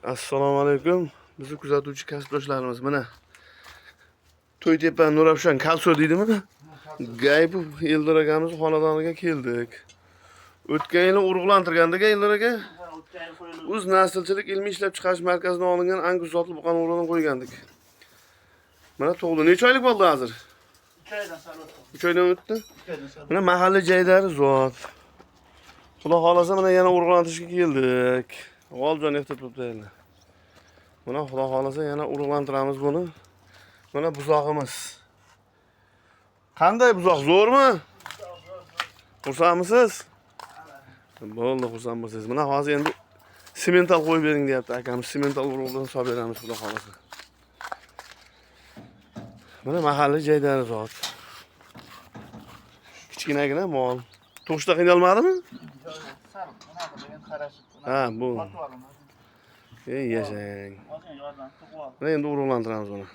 Assalomu alaykum. Bizni kuzatuvchi kasbdoshlarimiz mana To'ytepa Nurafshon Kalso deydimi? Gaybu Eldor akamiz xonadoniga keldik. O'tgan yili urug'lantirgandik Eldor aka. O'z naslchilik ilmiy ishlab chiqarish markazidan olingan Angus zotli buqani o'rnidan qo'ygandik. Mana tug'di. Necha oylik bo'ldi hozir? 3 oydan sal o'tdi. 3 oydan o'tdi. Mana mahalla joylari zot. Xudo xolasa mana yana urug'lantirishga keldik. G'oljon ehtiyot bo'lib. Mana xudo xolasa yana urug'lantiramiz buni. Mana buzog'imiz. Qanday buzoq? Zo'rmi? Xursandmisiz? Bo'ldi, xursand bo'lsangiz. Mana hozir endi semental qo'yib bering deyapti akamiz. Semental urug'dan solib beramiz xudo xolasa. Mana mahalla joylari zot. Kichkinagina mol. To'shda qiynalmadimi? Ha, bu. Ey yashang. Mana endi urug'lantiramiz buni.